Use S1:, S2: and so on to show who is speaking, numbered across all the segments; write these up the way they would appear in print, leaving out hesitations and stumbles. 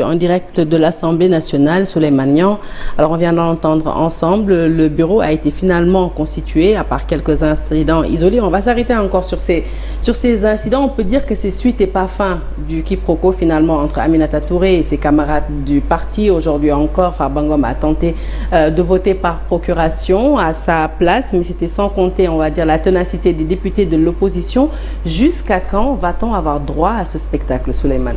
S1: En direct de l'Assemblée nationale, Souleymane Niang. Alors on vient d'entendre ensemble, le bureau a été finalement constitué, à part quelques incidents isolés. On va s'arrêter encore sur ces incidents. On peut dire que c'est suite et pas fin du quiproquo finalement entre Aminata Touré et ses camarades du parti. Aujourd'hui encore, Farba Ngom a tenté de voter par procuration à sa place, mais c'était sans compter, on va dire, la ténacité des députés de l'opposition. Jusqu'à quand va-t-on avoir droit à ce spectacle, Souleymane ?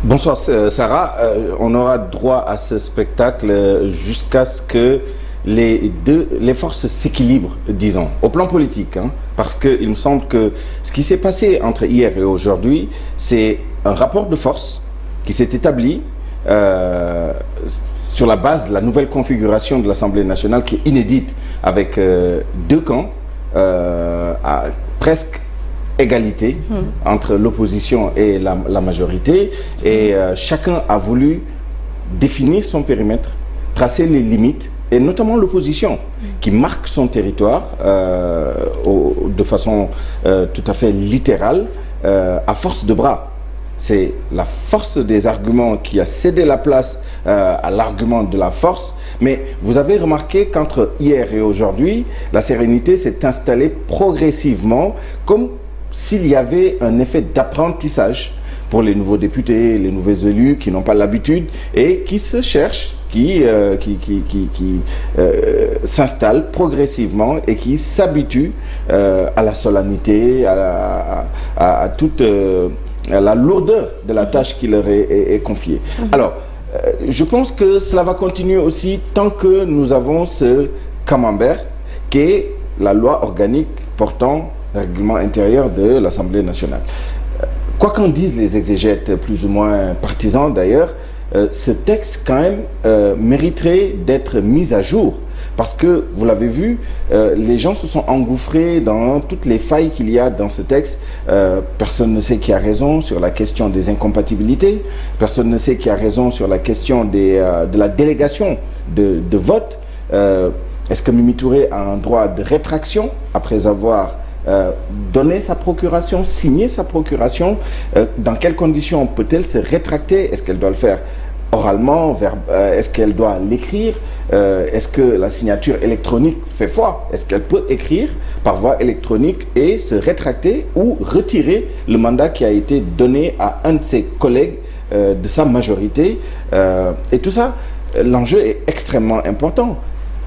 S2: Bonsoir Sarah, on aura droit à ce spectacle jusqu'à ce que les forces s'équilibrent, disons, au plan politique, hein, parce qu'il me semble que ce qui s'est passé entre hier et aujourd'hui, c'est un rapport de force qui s'est établi sur la base de la nouvelle configuration de l'Assemblée nationale qui est inédite, avec deux camps à presque égalité entre l'opposition et la majorité, et chacun a voulu définir son périmètre, tracer les limites, et notamment l'opposition qui marque son territoire de façon tout à fait littérale, à force de bras. C'est la force des arguments qui a cédé la place à l'argument de la force. Mais vous avez remarqué qu'entre hier et aujourd'hui, la sérénité s'est installée progressivement, comme s'il y avait un effet d'apprentissage pour les nouveaux députés, les nouveaux élus qui n'ont pas l'habitude et qui se cherchent, qui s'installent progressivement et qui s'habituent à la solennité, à toute la lourdeur de la tâche qui leur est confiée. Alors, je pense que cela va continuer aussi tant que nous avons ce camembert qui est la loi organique portant le règlement intérieur de l'Assemblée nationale. Quoi qu'en disent les exégètes plus ou moins partisans d'ailleurs, ce texte quand même mériterait d'être mis à jour, parce que, vous l'avez vu, les gens se sont engouffrés dans toutes les failles qu'il y a dans ce texte. Personne ne sait qui a raison sur la question des incompatibilités, personne ne sait qui a raison sur la question de la délégation de vote. Est-ce que Mimi Touré a un droit de rétraction après avoir donner sa procuration, signer sa procuration? Dans quelles conditions peut-elle se rétracter? Est-ce qu'elle doit le faire oralement? Est-ce qu'elle doit l'écrire? Est-ce que la signature électronique fait foi? Est-ce qu'elle peut écrire par voie électronique et se rétracter ou retirer le mandat qui a été donné à un de ses collègues de sa majorité? Et tout ça, l'enjeu est extrêmement important.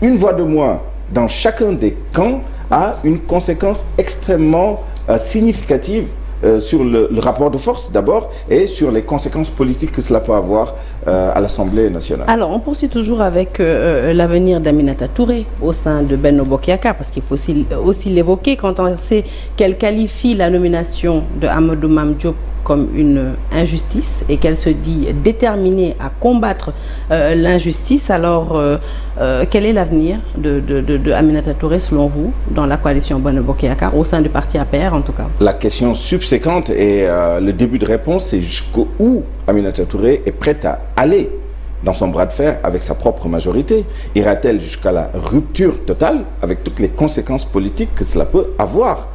S2: Une voix de moins dans chacun des camps a une conséquence extrêmement significative sur le rapport de force d'abord et sur les conséquences politiques que cela peut avoir à l'Assemblée nationale. Alors,
S1: on poursuit toujours avec l'avenir d'Aminata Touré au sein de Benno Bokk Yakaar, parce qu'il faut aussi l'évoquer quand on sait qu'elle qualifie la nomination de Amadou Mame Diop comme une injustice et qu'elle se dit déterminée à combattre l'injustice. Alors, quel est l'avenir de Aminata Touré selon vous dans la coalition Benno Bokk Yakaar, au sein du parti APR en tout cas?
S2: La question subséquente et le début de réponse, c'est jusqu'où Aminata Touré est prête à aller dans son bras de fer avec sa propre majorité. Ira-t-elle jusqu'à la rupture totale avec toutes les conséquences politiques que cela peut avoir?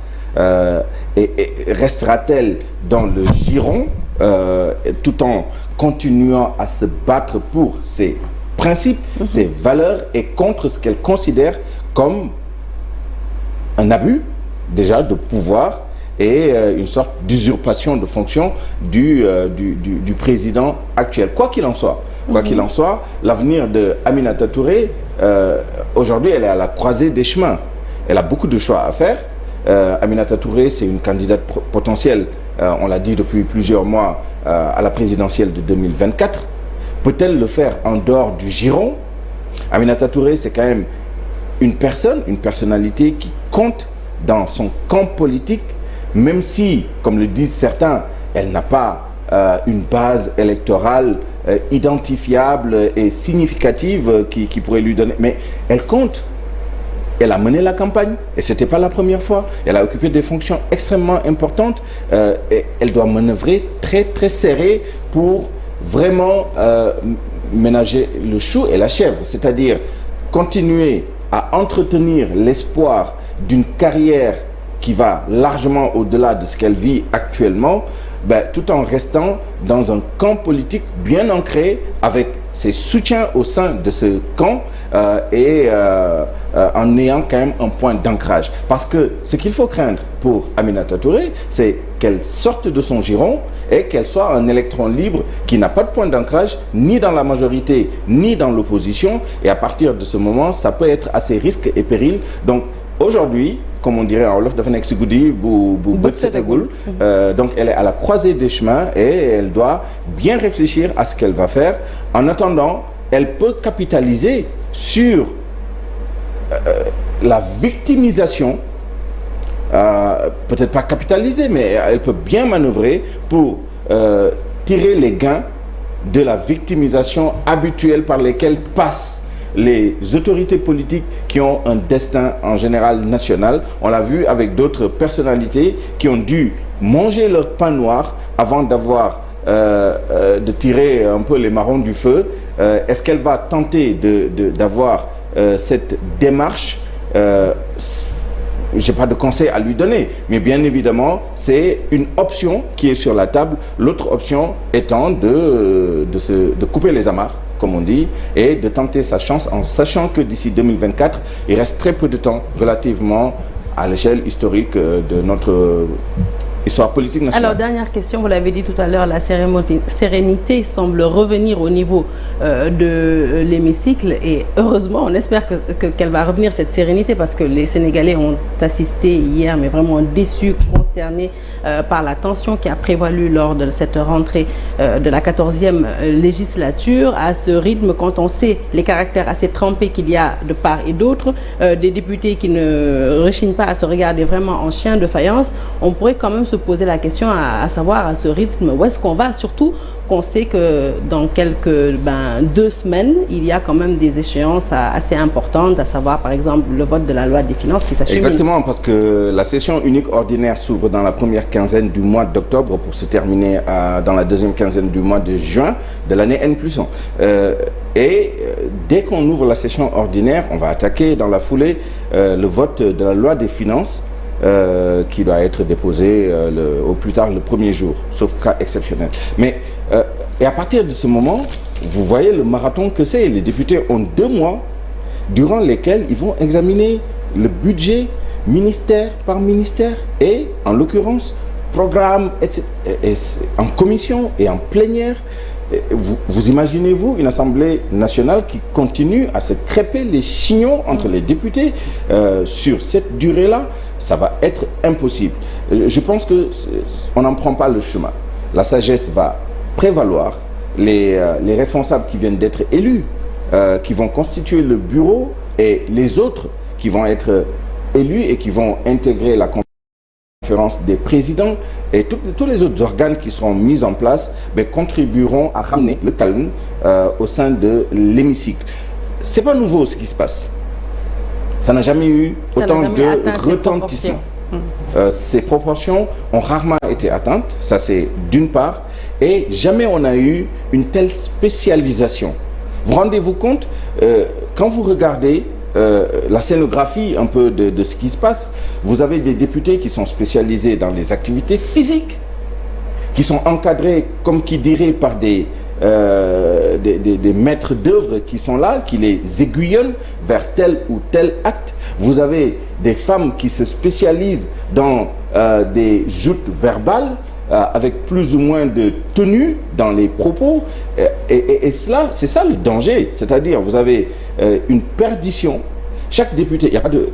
S2: Et restera-t-elle dans le giron tout en continuant à se battre pour ses principes, ses valeurs et contre ce qu'elle considère comme un abus déjà de pouvoir et une sorte d'usurpation de fonction du président actuel? Quoi qu'il en soit, l'avenir de Aminata Touré, aujourd'hui, elle est à la croisée des chemins. Elle a beaucoup de choix à faire. Aminata Touré, c'est une candidate potentielle, on l'a dit depuis plusieurs mois, à la présidentielle de 2024. Peut-elle le faire en dehors du giron? Aminata Touré, c'est quand même une personnalité qui compte dans son camp politique, même si, comme le disent certains, elle n'a pas une base électorale identifiable et significative qui pourrait lui donner. Mais elle compte. Elle a mené la campagne et ce n'était pas la première fois. Elle a occupé des fonctions extrêmement importantes et elle doit manœuvrer très très serré pour vraiment ménager le chou et la chèvre, c'est-à-dire continuer à entretenir l'espoir d'une carrière qui va largement au-delà de ce qu'elle vit actuellement, tout en restant dans un camp politique bien ancré, avec ses soutiens au sein de ce camp et en ayant quand même un point d'ancrage. Parce que ce qu'il faut craindre pour Aminata Touré, c'est qu'elle sorte de son giron et qu'elle soit un électron libre qui n'a pas de point d'ancrage ni dans la majorité ni dans l'opposition. Et à partir de ce moment, ça peut être assez risque et péril. Donc aujourd'hui, comme on dirait en wolof, dafa nekk si guddi bu bët setagul. Donc elle est à la croisée des chemins et elle doit bien réfléchir à ce qu'elle va faire. En attendant, elle peut capitaliser sur la victimisation, peut-être pas capitaliser, mais elle peut bien manœuvrer pour tirer les gains de la victimisation habituelle par lesquelles passent les autorités politiques qui ont un destin en général national. On l'a vu avec d'autres personnalités qui ont dû manger leur pain noir avant d'avoir de tirer un peu les marrons du feu. Est-ce qu'elle va tenter d'avoir cette démarche? J'ai pas de conseil à lui donner, mais bien évidemment, c'est une option qui est sur la table. L'autre option étant de couper les amarres, comme on dit, et de tenter sa chance en sachant que d'ici 2024, il reste très peu de temps relativement à l'échelle historique de notre histoire politique nationale.
S1: Alors, dernière question, vous l'avez dit tout à l'heure, la sérénité semble revenir au niveau de l'hémicycle et heureusement, on espère qu'elle va revenir cette sérénité parce que les Sénégalais ont assisté hier, mais vraiment déçus, consternés par la tension qui a prévalu lors de cette rentrée de la 14e législature. À ce rythme, quand on sait les caractères assez trempés qu'il y a de part et d'autre, des députés qui ne rechignent pas à se regarder vraiment en chien de faïence, on pourrait quand même se poser la question à savoir à ce rythme où est-ce qu'on va, surtout qu'on sait que dans quelques 2 semaines il y a quand même des échéances assez importantes, à savoir par exemple le vote de la loi des finances qui s'achemine.
S2: Exactement, parce que la session unique ordinaire s'ouvre dans la première quinzaine du mois d'octobre pour se terminer dans la deuxième quinzaine du mois de juin de l'année N+1. Dès qu'on ouvre la session ordinaire, on va attaquer dans la foulée le vote de la loi des finances qui doit être déposé au plus tard le premier jour, sauf cas exceptionnel. Mais et à partir de ce moment, vous voyez le marathon que c'est. Les députés ont 2 mois durant lesquels ils vont examiner le budget ministère par ministère et, en l'occurrence, programme, etc., et en commission et en plénière. Vous imaginez-vous une Assemblée nationale qui continue à se crêper les chignons entre les députés sur cette durée-là? Ça va être impossible. Je pense qu'on n'en prend pas le chemin. La sagesse va prévaloir. Les responsables qui viennent d'être élus, qui vont constituer le bureau, et les autres qui vont être élus et qui vont intégrer la conférence des présidents et tous les autres organes qui seront mis en place contribueront à ramener le calme au sein de l'hémicycle. C'est pas nouveau ce qui se passe. Ça n'a jamais eu autant de retentissement. Ces proportions ont rarement été atteintes, ça c'est d'une part, et jamais on a eu une telle spécialisation. Vous rendez-vous compte, quand vous regardez la scénographie un peu de ce qui se passe, vous avez des députés qui sont spécialisés dans les activités physiques, qui sont encadrés, comme qui dirait, par des maîtres d'œuvre qui sont là, qui les aiguillonnent vers tel ou tel acte. Vous avez des femmes qui se spécialisent dans des joutes verbales avec plus ou moins de tenue dans les propos. Et cela, c'est ça le danger. C'est-à-dire, vous avez une perdition. Chaque député, il n'y a pas de...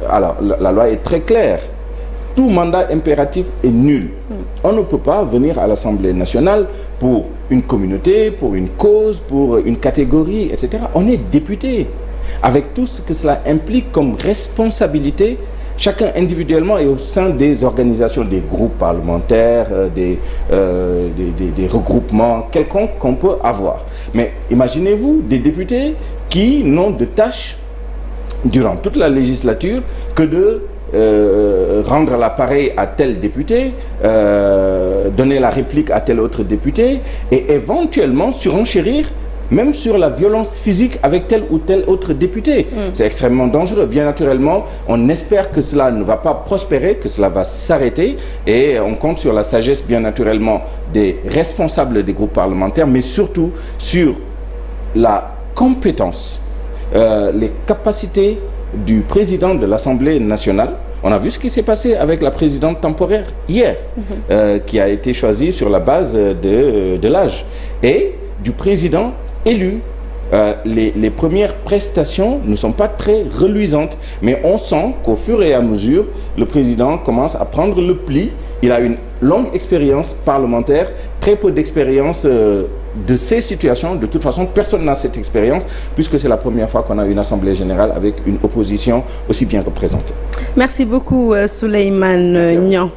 S2: Alors, la loi est très claire. Tout mandat impératif est nul. On ne peut pas venir à l'Assemblée nationale pour une communauté, pour une cause, pour une catégorie, etc. On est député. Avec tout ce que cela implique comme responsabilité, chacun individuellement et au sein des organisations, des groupes parlementaires, des regroupements quelconques qu'on peut avoir. Mais imaginez-vous des députés qui n'ont de tâche durant toute la législature que de rendre l'appareil à tel député, donner la réplique à tel autre député et éventuellement surenchérir même sur la violence physique avec tel ou tel autre député. C'est extrêmement dangereux. Bien naturellement, on espère que cela ne va pas prospérer, que cela va s'arrêter, et on compte sur la sagesse, bien naturellement, des responsables des groupes parlementaires, mais surtout sur la compétence, les capacités du président de l'Assemblée nationale. On a vu ce qui s'est passé avec la présidente temporaire hier, qui a été choisie sur la base de l'âge, et du président élu. Les premières prestations ne sont pas très reluisantes, mais on sent qu'au fur et à mesure, le président commence à prendre le pli. Il a une longue expérience parlementaire, très peu d'expérience de ces situations. De toute façon, personne n'a cette expérience, puisque c'est la première fois qu'on a une assemblée générale avec une opposition aussi bien représentée.
S1: Merci beaucoup, Souleymane Niang.